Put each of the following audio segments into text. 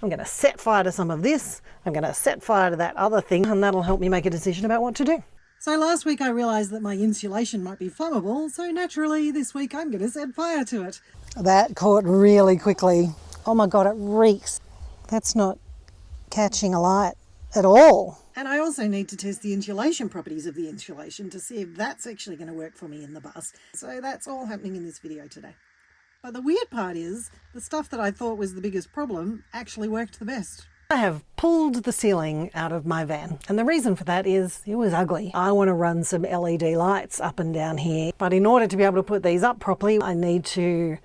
I'm going to set fire to some of this, I'm going to set fire to that other thing, and that'll help me make a decision about what to do. So last week I realised that my insulation might be flammable, so naturally this week I'm going to set fire to it. That caught really quickly. Oh my God, it reeks. That's not catching alight at all. And I also need to test the insulation properties of the insulation to see if that's actually going to work for me in the bus. So that's all happening in this video today. But the weird part is, the stuff that I thought was the biggest problem actually worked the best. I have pulled the ceiling out of my van, and the reason for that is it was ugly. I want to run some LED lights up and down here, but in order to be able to put these up properly, I need to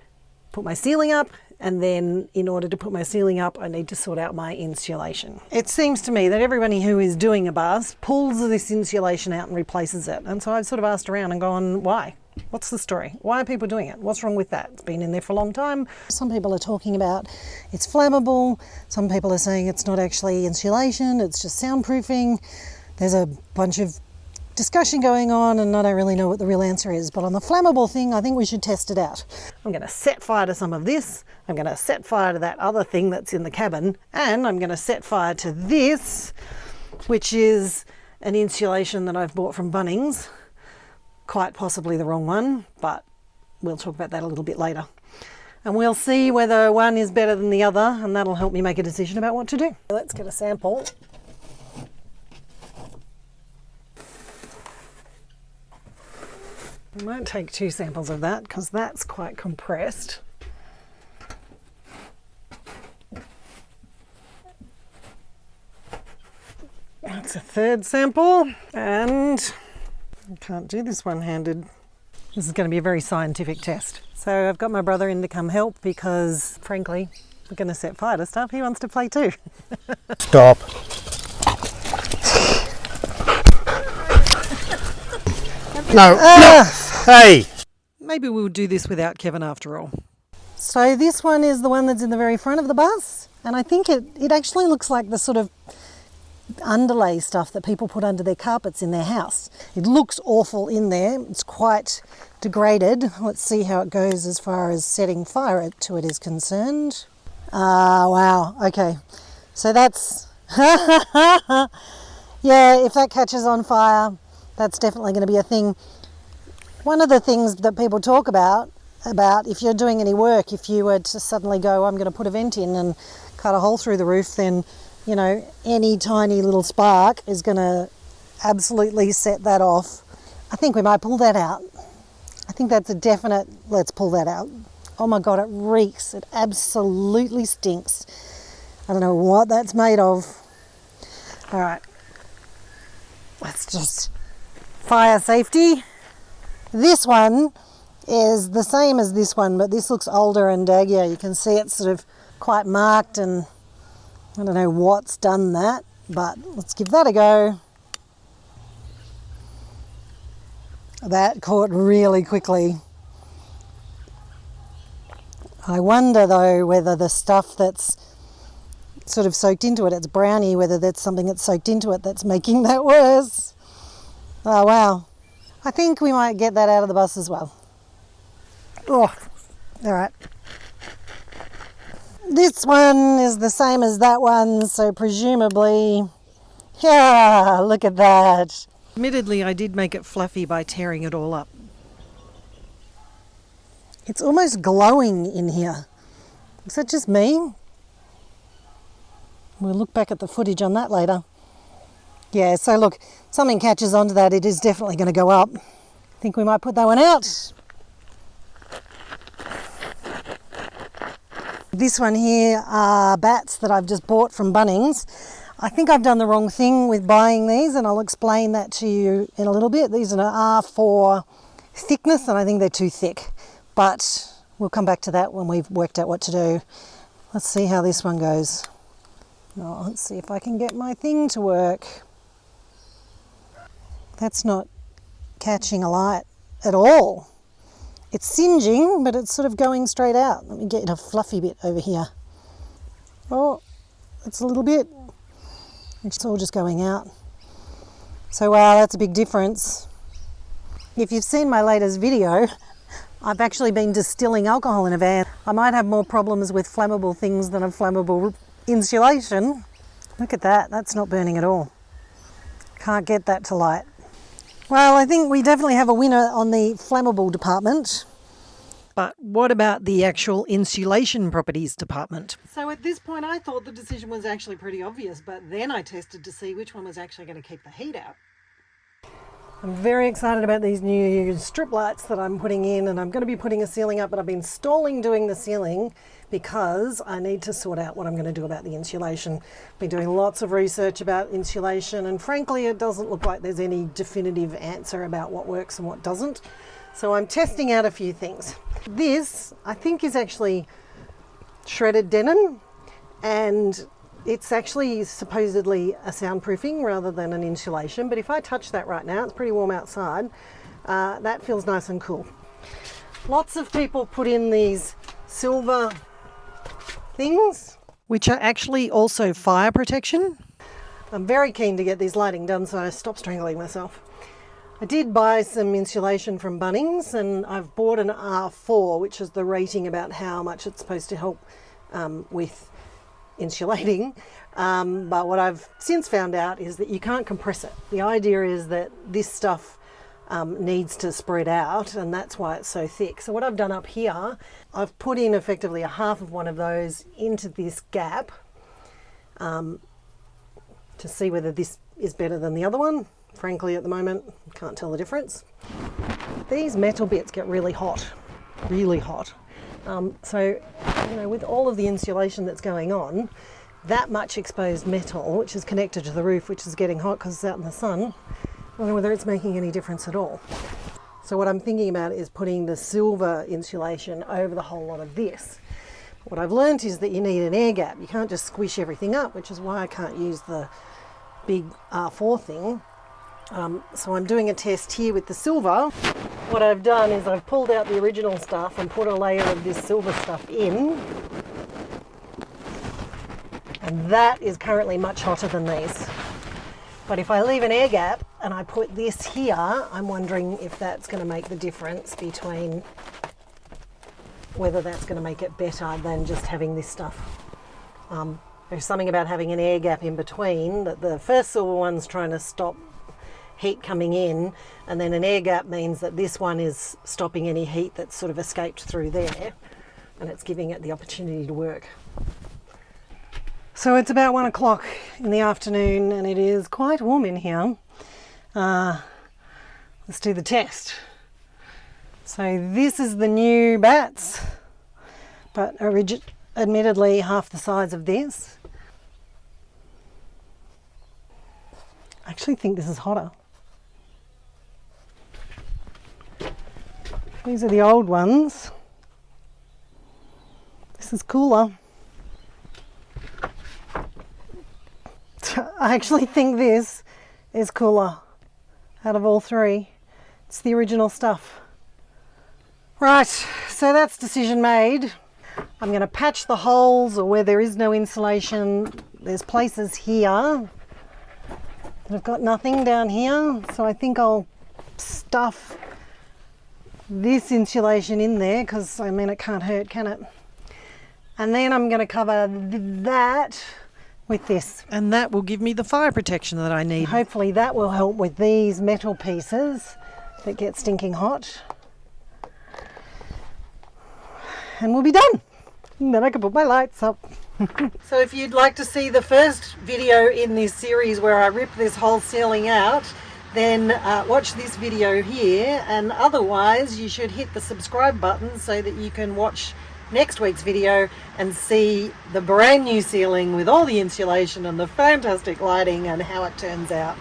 put my ceiling up, and then in order to put my ceiling up, I need to sort out my insulation. It seems to me that everybody who is doing a bus pulls this insulation out and replaces it, and so I've sort of asked around and gone, why? What's the story? Why are people doing it? What's wrong with that? It's been in there for a long time. Some people are talking about it's flammable. Some people are saying it's not actually insulation, it's just soundproofing. There's a bunch of discussion going on and I don't really know what the real answer is. But on the flammable thing, I think we should test it out. I'm going to set fire to some of this. I'm going to set fire to that other thing that's in the cabin. And I'm going to set fire to this, which is an insulation that I've bought from Bunnings. Quite possibly the wrong one, but we'll talk about that a little bit later. And we'll see whether one is better than the other, and that'll help me make a decision about what to do. Let's get a sample. I might take 2 samples of that because that's quite compressed. That's a 3rd sample, and I can't do this one-handed. This is going to be a very scientific test. So I've got my brother in to come help because, frankly, we're going to set fire to stuff. He wants to play too. Stop. No. No. Hey. Maybe we'll do this without Kevin after all. So this one is the one that's in the very front of the bus, and I think it actually looks like the sort of underlay stuff that people put under their carpets in their house. It looks awful in there. It's quite degraded. Let's see how it goes as far as setting fire to it is concerned. Wow. Okay. So that's... yeah, if that catches on fire, that's definitely going to be a thing. One of the things that people talk about if you're doing any work, if you were to suddenly go, I'm going to put a vent in and cut a hole through the roof, then you know, any tiny little spark is going to absolutely set that off. I think we might pull that out. I think that's a definite, let's pull that out. Oh my God, it reeks. It absolutely stinks. I don't know what that's made of. All right, let's just fire safety. This one is the same as this one, but this looks older and daggier. You can see it's sort of quite marked, and I don't know what's done that, but let's give that a go. That caught really quickly. I wonder though whether the stuff that's sort of soaked into it, it's brownie, whether that's something that's soaked into it that's making that worse. Oh wow. I think we might get that out of the bus as well. Oh, all right. This one is the same as that one, so presumably, yeah, look at that. Admittedly, I did make it fluffy by tearing it all up. It's almost glowing in here. Is that just me? We'll look back at the footage on that later. Yeah, so look, something catches onto that, it is definitely going to go up. I think we might put that one out. This one here are bats that I've just bought from Bunnings. I think I've done the wrong thing with buying these, and I'll explain that to you in a little bit. These are an R4 thickness, and I think they're too thick. But we'll come back to that when we've worked out what to do. Let's see how this one goes. Oh, let's see if I can get my thing to work. That's not catching alight at all. It's singeing, but it's sort of going straight out. Let me get a fluffy bit over here. Oh, it's a little bit. It's all just going out. So wow, that's a big difference. If you've seen my latest video, I've actually been distilling alcohol in a van. I might have more problems with flammable things than a flammable insulation. Look at that, that's not burning at all. Can't get that to light. Well, I think we definitely have a winner on the flammable department. But what about the actual insulation properties department? So at this point I thought the decision was actually pretty obvious, but then I tested to see which one was actually going to keep the heat out. I'm very excited about these new strip lights that I'm putting in, and I'm going to be putting a ceiling up, but I've been stalling doing the ceiling because I need to sort out what I'm going to do about the insulation. I've been doing lots of research about insulation, and frankly it doesn't look like there's any definitive answer about what works and what doesn't. So I'm testing out a few things. This I think is actually shredded denim, and it's actually supposedly a soundproofing rather than an insulation, but if I touch that right now, it's pretty warm outside, that feels nice and cool. Lots of people put in these silver things, which are actually also fire protection. I'm very keen to get this lighting done so I stop strangling myself. I did buy some insulation from Bunnings, and I've bought an R4, which is the rating about how much it's supposed to help with insulating, but what I've since found out is that you can't compress it. The idea is that this stuff needs to spread out, and that's why it's so thick. So what I've done up here, I've put in effectively a half of one of those into this gap to see whether this is better than the other one. Frankly, at the moment, can't tell the difference. These metal bits get really hot, really hot. So, you know, with all of the insulation that's going on, that much exposed metal, which is connected to the roof, which is getting hot because it's out in the sun, I don't know whether it's making any difference at all. So what I'm thinking about is putting the silver insulation over the whole lot of this. What I've learned is that you need an air gap. You can't just squish everything up, which is why I can't use the big R4 thing. So I'm doing a test here with the silver. What I've done is I've pulled out the original stuff and put a layer of this silver stuff in. And that is currently much hotter than these. But if I leave an air gap and I put this here, I'm wondering if that's going to make the difference between whether that's going to make it better than just having this stuff. There's something about having an air gap in between, that the first silver one's trying to stop heat coming in, and then an air gap means that this one is stopping any heat that's sort of escaped through there, and it's giving it the opportunity to work. So it's about 1 o'clock in the afternoon and it is quite warm in here. Let's do the test. So this is the new bats, but admittedly half the size of this. I actually think this is hotter. These are the old ones. This is cooler. I actually think this is cooler out of all three. It's the original stuff. Right, so that's decision made. I'm going to patch the holes, or where there is no insulation. There's places here that have got nothing down here, so I think I'll stuff this insulation in there, because I mean it can't hurt, can it? And then I'm going to cover that with this, and that will give me the fire protection that I need. Hopefully that will help with these metal pieces that get stinking hot, and we'll be done. And then I can put my lights up. So if you'd like to see the first video in this series where I rip this whole ceiling out, then watch this video here, and otherwise you should hit the subscribe button so that you can watch next week's video and see the brand new ceiling with all the insulation and the fantastic lighting and how it turns out.